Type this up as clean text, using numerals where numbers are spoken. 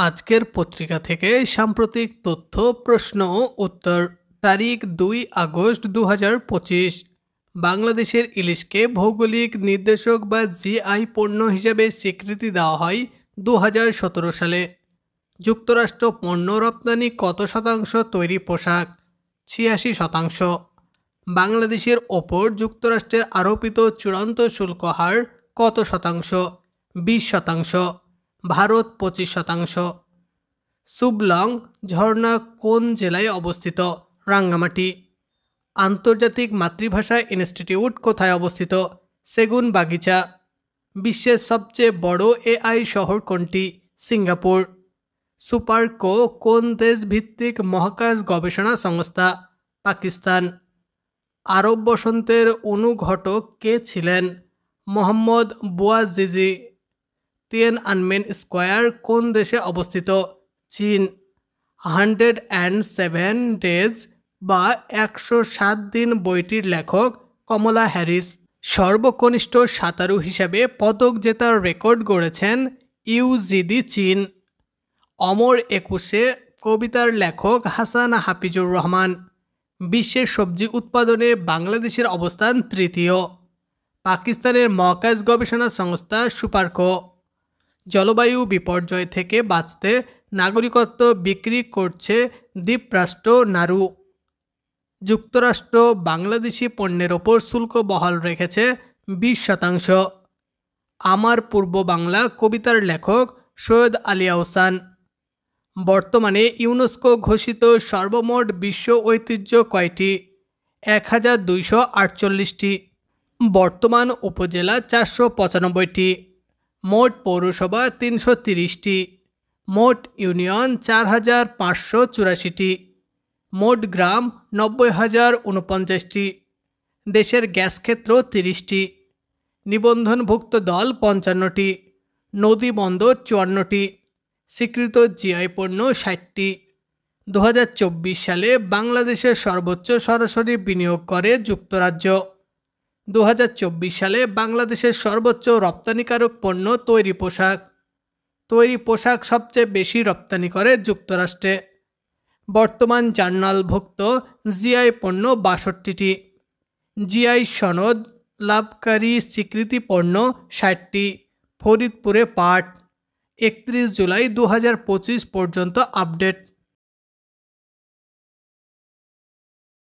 আজকের পত্রিকা থেকে সাম্প্রতিক তথ্য প্রশ্ন ও উত্তর তারিখ 2 আগস্ট 2025। বাংলাদেশের ইলিশকে ভৌগোলিক নির্দেশক বা জিআই পণ্য হিসেবে স্বীকৃতি দেওয়া হয় 2017 সালে। যুক্তরাষ্ট্র পণ্য রপ্তানি কত শতাংশ তৈরি পোশাক? 86%। বাংলাদেশের ওপর যুক্তরাষ্ট্রের আরোপিত চূড়ান্ত শুল্ক হার কত শতাংশ? 20%। ভারত 25%। সুবলং ঝর্ণা কোন জেলায় অবস্থিত? রাঙ্গামাটি। আন্তর্জাতিক মাতৃভাষা ইনস্টিটিউট কোথায় অবস্থিত? সেগুনবাগিচা। বিশ্বের সবচেয়ে বড় এআই শহর কোনটি? সিঙ্গাপুর। সুপারকো কোন দেশ ভিত্তিক মহাকাশ গবেষণা সংস্থা? পাকিস্তান। আরব বসন্তের অনুঘটক কে ছিলেন? মোহাম্মদ বুয়াজিজি। তিয়েনআনমেন স্কোয়ার কোন দেশে অবস্থিত? চীন। 107 ডেজ বা 107 দিন বইটির লেখক কমলা হ্যারিস। সর্বকনিষ্ঠ সাঁতারু হিসেবে পদক জেতার রেকর্ড গড়েছেন ইউজিদি চীন। অমর একুশে কবিতার লেখক হাসান হাফিজুর রহমান। বিশ্বের সবজি উৎপাদনে বাংলাদেশের অবস্থান তৃতীয়। পাকিস্তানের মহাকাশ গবেষণা সংস্থা সুপারকো। জলবায়ু বিপর্যয় থেকে বাঁচতে নাগরিকত্ব বিক্রি করছে দ্বীপরাষ্ট্র নাড়ু। যুক্তরাষ্ট্র বাংলাদেশি পণ্যের ওপর শুল্ক বহাল রেখেছে 20%। আমার পূর্ব বাংলা কবিতার লেখক সৈয়দ আলী আহসান। বর্তমানে ইউনেস্কো ঘোষিত সর্বমোট বিশ্ব ঐতিহ্য কয়টি? 1248টি। বর্তমান উপজেলা 495টি। মোট পৌরসভা 330টি। মোট ইউনিয়ন 4584টি। মোট গ্রাম 90,049টি। দেশের গ্যাস ক্ষেত্র 30টি। নিবন্ধনভুক্ত দল 55টি। নদী বন্দর 54টি। স্বীকৃত জিআই পণ্য 60টি। 2024 সালে বাংলাদেশের সর্বোচ্চ সরাসরি বিনিয়োগ করে যুক্তরাজ্য। 2024 সালে বাংলাদেশের সর্বোচ্চ রপ্তানিকারক পণ্য তৈরি পোশাক। তৈরি পোশাক সবচেয়ে বেশি রপ্তানি করে যুক্তরাষ্ট্রে। বর্তমান জার্নালভুক্ত জিআই পণ্য 62টি। জিআই সনদ লাভকারী স্বীকৃতি পণ্য 60টি। ফরিদপুরে পাট। 31 জুলাই 2025 পর্যন্ত আপডেট।